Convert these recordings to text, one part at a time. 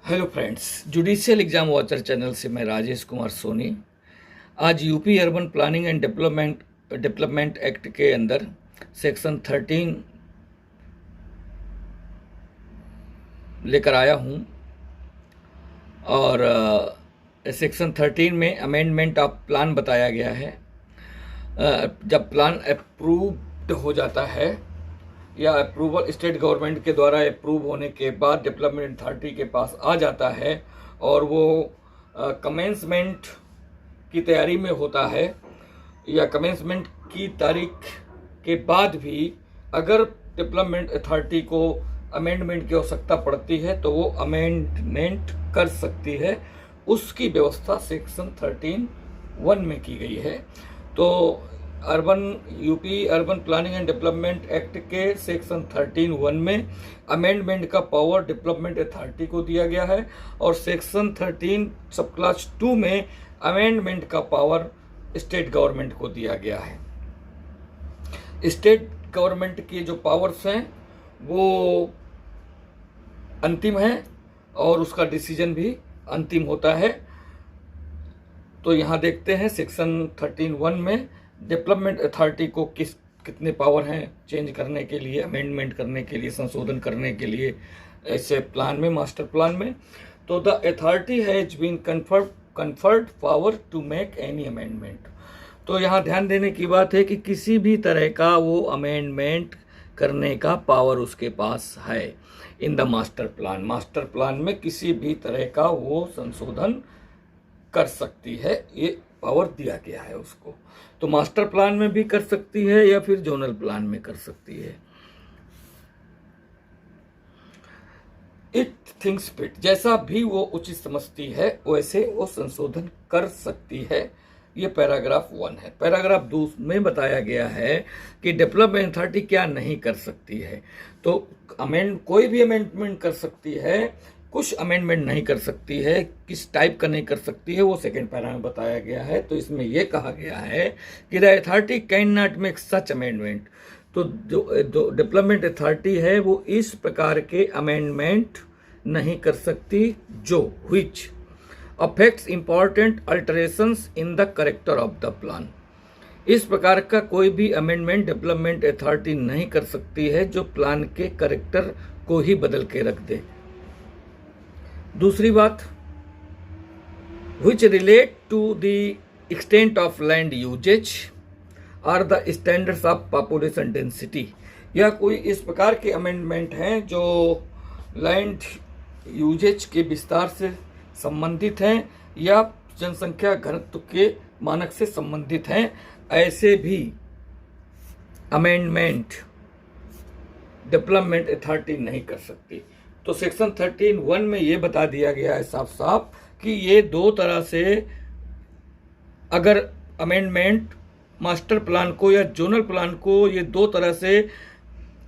Hello friends, judicial exam watcher channel से मैं राजेश कुमार सोनी। आज UP urban planning and development act के अंदर सेक्शन 13 लेकर आया हूं और सेक्शन 13 में अमेंडमेंट ऑफ प्लान बताया गया है। जब प्लान अप्रूव्ड हो जाता है या अप्रूवल स्टेट गवर्नमेंट के द्वारा अप्रूव होने के बाद डेवलपमेंट अथॉरिटी के पास आ जाता है और वो कमेंसमेंट की तैयारी में होता है या कमेंसमेंट की तारीख के बाद भी अगर डेवलपमेंट अथॉरिटी को अमेंडमेंट की आवश्यकता पड़ती है तो वो अमेंडमेंट कर सकती है। उसकी व्यवस्था सेक्शन 13(1) में की गई है। तो UP urban planning and development act के सेक्शन 13(1) में अमेंडमेंट का पावर डेवलपमेंट अथॉरिटी को दिया गया है और सेक्शन 13 सब क्लास 2 में अमेंडमेंट का पावर स्टेट गवर्नमेंट को दिया गया है। स्टेट गवर्नमेंट की जो पावर्स हैं वो अंतिम है और उसका डिसीजन भी अंतिम होता है। तो यहाँ देखते हैं सेक्शन 13(1) में डेवलपमेंट अथॉरिटी को कितने पावर हैं चेंज करने के लिए, अमेंडमेंट करने के लिए, संशोधन करने के लिए ऐसे प्लान में, मास्टर प्लान में। तो the authority has been conferred power to make any amendment. तो यहाँ ध्यान देने की बात है कि किसी भी तरह का वो अमेंडमेंट करने का पावर उसके पास है in the master plan. Master plan में किसी भी तरह का वो संशोधन कर सकती है, ये पावर दिया गया है उसको। तो मास्टर प्लान में भी कर सकती है या फिर जोनल प्लान में कर सकती है। इट थिंक्स फिट, जैसा भी वो उचित समझती है वैसे वो संशोधन कर सकती है। ये पैराग्राफ 1 है। पैराग्राफ 2 में बताया गया है कि डेवलपमेंट अथॉरिटी क्या नहीं कर सकती है। तो कोई भी अमेंडमेंट कर सकती है, कुछ अमेंडमेंट नहीं कर सकती है। किस टाइप का नहीं कर सकती है वो सेकेंड पैरा में बताया गया है। तो इसमें यह कहा गया है कि the authority can not make such amendment. तो जो डेवलपमेंट अथॉरिटी है वो इस प्रकार के अमेंडमेंट नहीं कर सकती जो which affects important alterations in the character of the plan. इस प्रकार का कोई भी अमेंडमेंट डेवलपमेंट अथॉरिटी नहीं कर सकती है जो प्लान के कैरेक्टर को ही बदल के रख दे। दूसरी बात, which relate to the extent of land usage or the standards of population density, या कोई इस प्रकार के अमेंडमेंट हैं जो लैंड यूजेज के विस्तार से संबंधित हैं या जनसंख्या घनत्व के मानक से संबंधित हैं। ऐसे भी अमेंडमेंट डेवलपमेंट अथॉरिटी नहीं कर सकती। तो सेक्शन 13(1) में ये बता दिया गया है साफ साफ कि ये दो तरह से, अगर अमेंडमेंट मास्टर प्लान को या जोनल प्लान को ये दो तरह से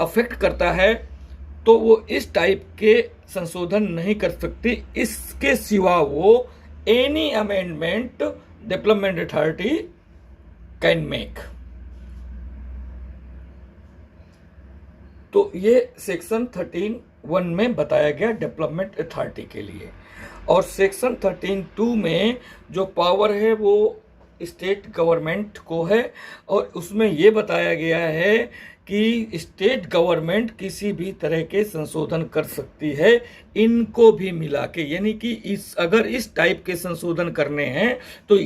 अफेक्ट करता है तो वो इस टाइप के संशोधन नहीं कर सकती। इसके सिवा वो any amendment development authority can make. तो ये सेक्शन 13(1) में बताया गया डेवलपमेंट अथॉरिटी के लिए। और सेक्शन 13(2) में जो पावर है वो स्टेट गवर्नमेंट को है और उसमें ये बताया गया है कि स्टेट गवर्नमेंट किसी भी तरह के संशोधन कर सकती है इनको भी मिला के। यानी कि अगर इस टाइप के संशोधन करने हैं तो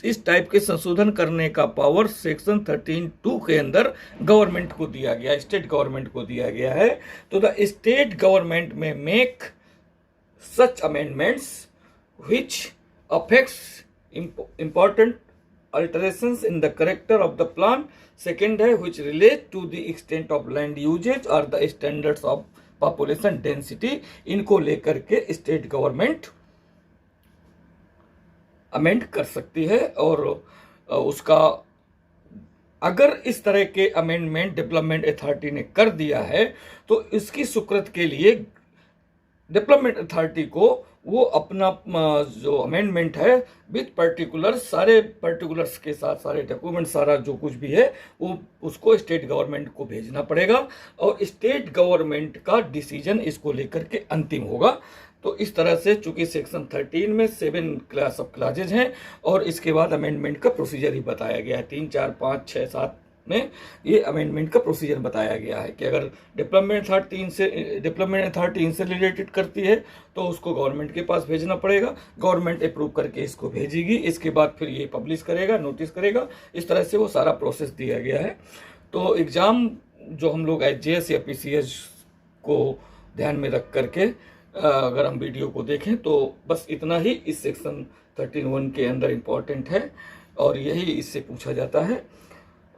इस टाइप के संशोधन करने का पावर सेक्शन 13(2) के अंदर गवर्नमेंट को दिया गया, स्टेट गवर्नमेंट को दिया गया है। तो द स्टेट गवर्नमेंट में make such amendments which affects important alterations in the character of the plan. Second है which relate to the extent of land usages और the standards of population density. इनको लेकर के स्टेट गवर्नमेंट अमेंड कर सकती है और उसका अगर इस तरह के अमेंडमेंट डेवलपमेंट अथॉरिटी ने कर दिया है तो इसकी स्वीकृति के लिए डेवलपमेंट अथॉरिटी को वो अपना जो अमेंडमेंट है विथ पर्टिकुलर्स, सारे पर्टिकुलर्स के साथ, सारे डॉक्यूमेंट, सारा जो कुछ भी है वो उसको स्टेट गवर्नमेंट को भेजना पड़ेगा और स्टेट गवर्नमेंट का डिसीजन इसको लेकर के अंतिम होगा। तो इस तरह से चूंकि सेक्शन 13 में 7 क्लास ऑफ क्लाजेज हैं और इसके बाद अमेंडमेंट का प्रोसीजर ही बताया गया है। 3, 4, 5, 6, 7 में ये अमेंडमेंट का प्रोसीजर बताया गया है कि अगर डेवलपमेंट अथॉरिटी इनसे रिलेटेड करती है तो उसको गवर्नमेंट के पास भेजना पड़ेगा, गवर्नमेंट अप्रूव करके इसको भेजेगी, इसके बाद फिर ये पब्लिश करेगा, नोटिस करेगा, इस तरह से वो सारा प्रोसेस दिया गया है। तो एग्ज़ाम जो हम लोग एचजेएस या पीसीएस को ध्यान में रख करके अगर हम वीडियो को देखें तो बस इतना ही इस सेक्शन 13(1) के अंदर इम्पॉर्टेंट है और यही इससे पूछा जाता है।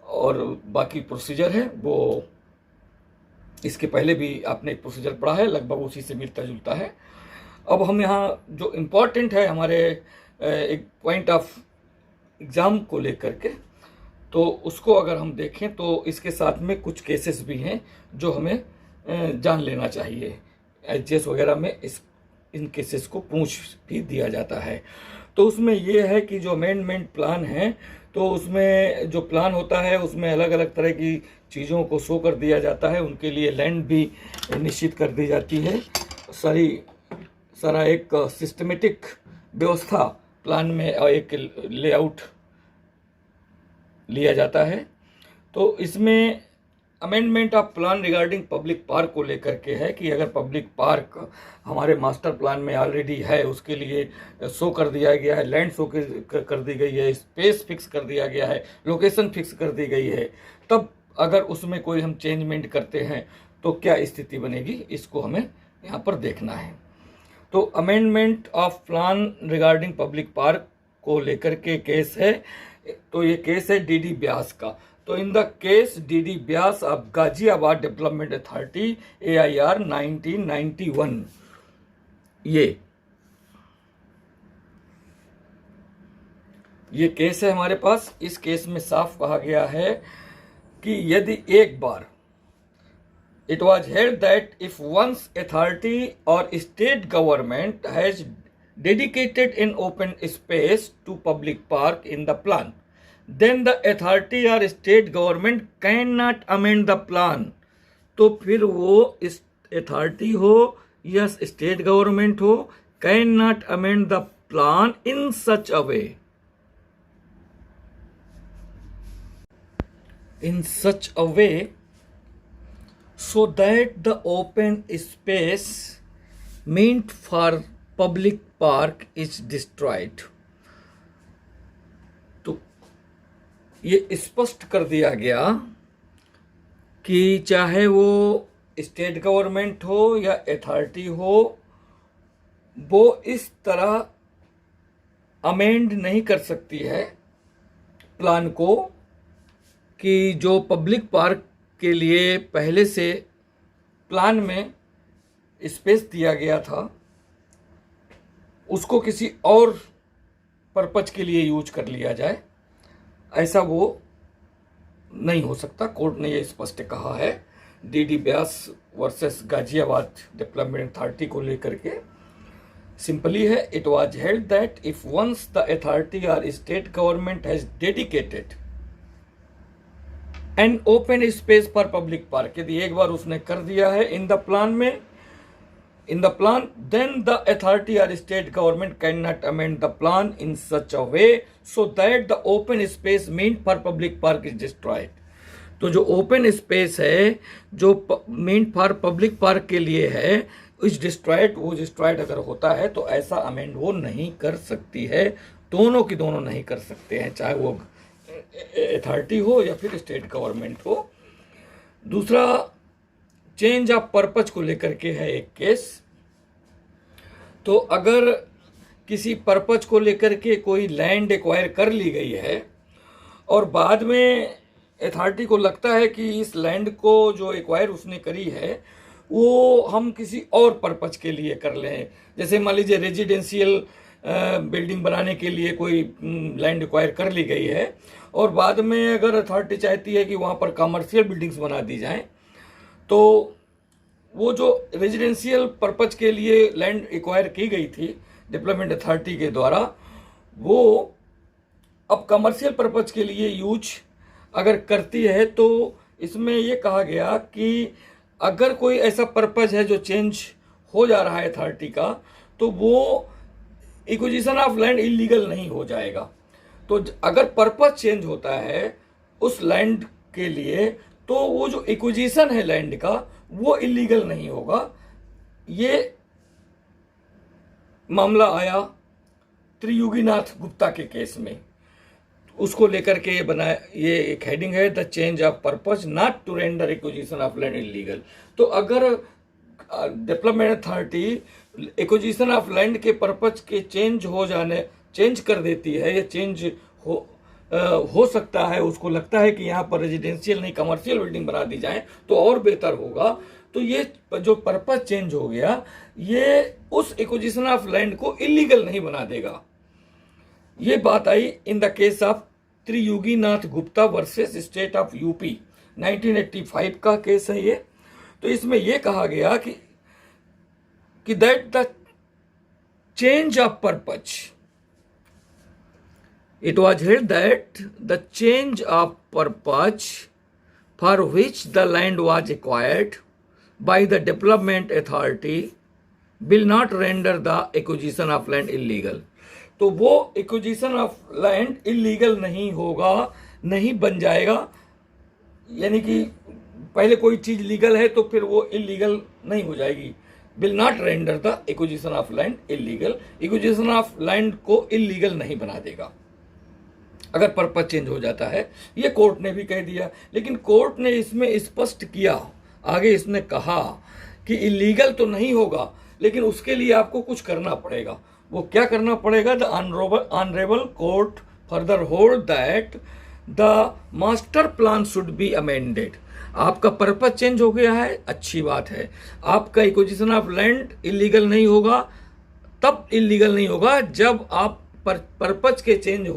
और बाकी प्रोसीजर है वो इसके पहले भी आपने एक प्रोसीजर पढ़ा है, लगभग उसी से मिलता जुलता है। अब हम यहाँ जो इम्पॉर्टेंट है हमारे एक पॉइंट ऑफ एग्ज़ाम को लेकर के, तो उसको अगर हम देखें तो इसके साथ में कुछ केसेस भी हैं जो हमें जान लेना चाहिए। एचजेएस वगैरह में इन केसेस को पूछ भी दिया जाता है। तो उसमें ये है कि जो अमेंडमेंट प्लान है तो उसमें जो प्लान होता है उसमें अलग अलग तरह की चीज़ों को शो कर दिया जाता है, उनके लिए लैंड भी निश्चित कर दी जाती है। सारा एक सिस्टमेटिक व्यवस्था प्लान में एक लेआउट लिया जाता है। तो इसमें amendment of plan regarding public park को लेकर के है कि अगर पब्लिक पार्क हमारे मास्टर प्लान में ऑलरेडी है, उसके लिए शो कर दिया गया है, लैंड शो कर दी गई है, स्पेस फिक्स कर दिया गया है, लोकेशन फिक्स कर दी गई है, तब अगर उसमें कोई हम चेंजमेंट करते हैं तो क्या स्थिति बनेगी, इसको हमें यहाँ पर देखना है। तो amendment of plan regarding public park को लेकर के केस है, तो ये केस है डीडी ब्यास का। तो इन the case DD Beas of Ghaziabad development authority AIR 1991, ये केस है हमारे पास। इस केस में साफ कहा गया है कि यदि एक बार it was held that if one's authority or state government has dedicated an open space to public park in the plan, then the authority or state government cannot amend the plan। तो फिर वो इस authority हो या state government हो, can not amend the plan in such a way so that the open space meant for public park is destroyed। तो ये स्पष्ट कर दिया गया कि चाहे वो स्टेट गवर्नमेंट हो या अथॉरिटी हो, वो इस तरह अमेंड नहीं कर सकती है प्लान को कि जो पब्लिक पार्क के लिए पहले से प्लान में स्पेस दिया गया था उसको किसी और पर्पज के लिए यूज कर लिया जाए, ऐसा वो नहीं हो सकता। कोर्ट ने ये स्पष्ट कहा है DD Byas versus Ghaziabad development authority को लेकर के। सिंपली है, it was held that if once the authority और state government has dedicated and open space for public park, यदि एक बार उसने कर दिया है in the plan, then the authority और state government can not amend the plan in such a way so that the open space meant for public park is destroyed. तो जो ओपन स्पेस है जो मीन्ट फॉर पब्लिक पार्क के लिए है is destroyed, वो destroyed अगर होता है तो ऐसा अमेंड वो नहीं कर सकती है। दोनों की दोनों नहीं कर सकते हैं, चाहे वो अथॉरिटी हो या फिर स्टेट गवर्नमेंट हो। दूसरा चेंज ऑफ पर्पज को लेकर के है एक केस। तो अगर किसी पर्पज को लेकर के कोई लैंड एक्वायर कर ली गई है और बाद में अथॉरिटी को लगता है कि इस लैंड को जो एक्वायर उसने करी है वो हम किसी और पर्पज के लिए कर लें, जैसे मान लीजिए रेजिडेंशियल बिल्डिंग बनाने के लिए कोई लैंड एक्वायर कर ली गई है और बाद में अगर अथॉरिटी चाहती है कि वहाँ पर कमर्शियल बिल्डिंग्स बना दी जाएं, तो वो जो रेजिडेंशियल पर्पज के लिए लैंड एक्वायर की गई थी डेवलपमेंट अथॉरिटी के द्वारा, वो अब कमर्शियल पर्पज के लिए यूज अगर करती है, तो इसमें ये कहा गया कि अगर कोई ऐसा पर्पज है जो चेंज हो जा रहा है अथॉरिटी का, तो वो एक्विजिशन ऑफ लैंड इलीगल नहीं हो जाएगा। तो अगर पर्पस चेंज होता है उस लैंड के लिए तो वो जो एक्विजिशन है लैंड का वो इलीगल नहीं होगा। ये मामला आया त्रियुगीनाथ गुप्ता के केस में, उसको लेकर के ये बनाया, ये एक हेडिंग है the change of purpose not to render acquisition of land illegal. तो अगर development authority acquisition of land के पर्पस के चेंज कर देती है या चेंज हो सकता है, उसको लगता है कि यहाँ पर रेजिडेंशियल नहीं कमर्शियल बिल्डिंग बना दी जाए तो और बेहतर होगा, तो ये जो पर्पस चेंज हो गया ये उस एक्विजिशन ऑफ लैंड को इलीगल नहीं बना देगा। ये बात आई in the case of Triyuginath Gupta versus state of UP, 1985 का केस है ये। तो इसमें यह कहा गया कि that the change of purpose, it was held that the change of purpose for which the land was acquired by the development authority will not render the acquisition of land illegal। तो वो acquisition of land illegal नहीं होगा, नहीं बन जाएगा। यानी कि पहले कोई चीज लीगल है तो फिर वो इलीगल नहीं हो जाएगी। Will not render the acquisition of land illegal, acquisition of land को इलीगल नहीं बना देगा अगर पर्पस चेंज हो जाता है। ये कोर्ट ने भी कह दिया, लेकिन कोर्ट ने इसमें स्पष्ट किया, आगे इसने कहा कि इलीगल तो नहीं होगा लेकिन उसके लिए आपको कुछ करना पड़ेगा। वो क्या करना पड़ेगा? The honourable court further hold that the master plan should be amended. आपका पर्पस चेंज हो गया है, अच्छी बात है। आपका एक्विजिशन ऑफ लैंड इलीगल नहीं होगा, तब इलीगल नहीं होगा जब आप पर्पस के चेंज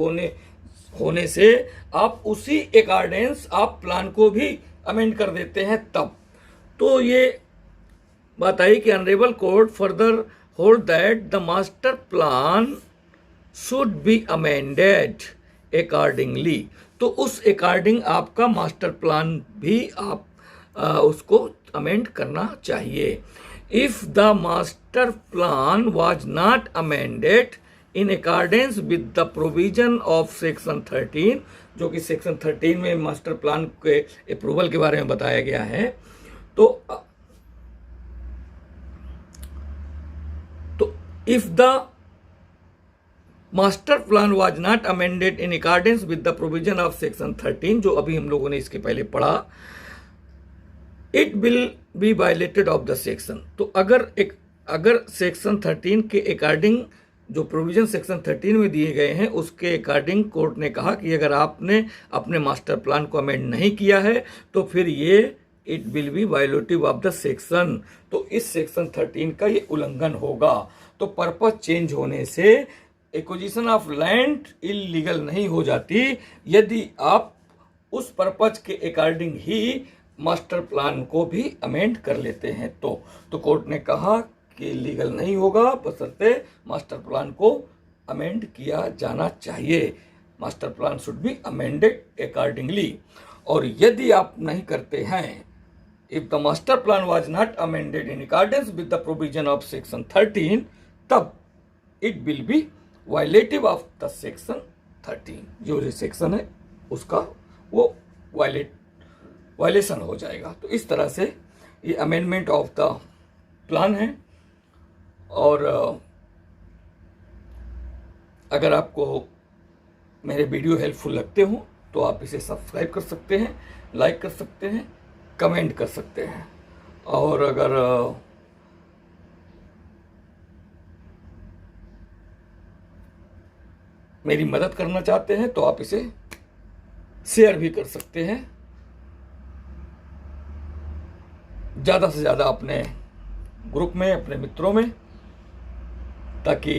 होने से आप उसी अकॉर्डेंस आप प्लान को भी अमेंड कर देते हैं तब। तो ये बात आई कि honourable court further hold that the master plan should be amended accordingly. तो उस अकॉर्डिंग आपका मास्टर प्लान भी आप उसको अमेंड करना चाहिए। If the master plan was not amended in accordance with the provision of section 13, जो कि सेक्शन 13 में मास्टर प्लान के अप्रूवल के बारे में बताया गया है, तो if the master plan was not amended in accordance with the provision of section 13, जो अभी हम लोगों ने इसके पहले पढ़ा, it will be violated of the section. तो अगर सेक्शन 13 के अकॉर्डिंग जो प्रोविजन सेक्शन 13 में दिए गए हैं उसके अकॉर्डिंग कोर्ट ने कहा कि अगर आपने अपने मास्टर प्लान को अमेंड नहीं किया है तो फिर ये it will be violative of the section. तो इस सेक्शन 13 का ये उल्लंघन होगा। तो पर्पस चेंज होने से एक्विजिशन ऑफ लैंड इलीगल नहीं हो जाती यदि आप उस पर्पस के अकॉर्डिंग ही मास्टर प्लान को भी अमेंड कर लेते हैं। तो कोर्ट ने कहा कि लीगल नहीं होगा बशर्ते मास्टर प्लान को अमेंड किया जाना चाहिए। Master plan should be amended accordingly. और यदि आप नहीं करते हैं, if the master plan was not amended in accordance with the provision of section 13, तब it will be violative of the section 13। जो सेक्शन है उसका वो वायलेशन हो जाएगा। तो इस तरह से ये अमेंडमेंट ऑफ द प्लान है। और अगर आपको मेरे वीडियो हेल्पफुल लगते हो तो आप इसे सब्सक्राइब कर सकते हैं, लाइक कर सकते हैं, कमेंट कर सकते हैं। और अगर मेरी मदद करना चाहते हैं तो आप इसे शेयर भी कर सकते हैं, ज़्यादा से ज़्यादा अपने ग्रुप में, अपने मित्रों में, ताकि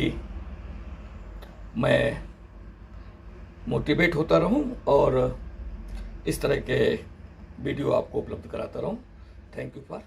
मैं मोटिवेट होता रहूं और इस तरह के वीडियो आपको उपलब्ध कराता रहूं। Thank you for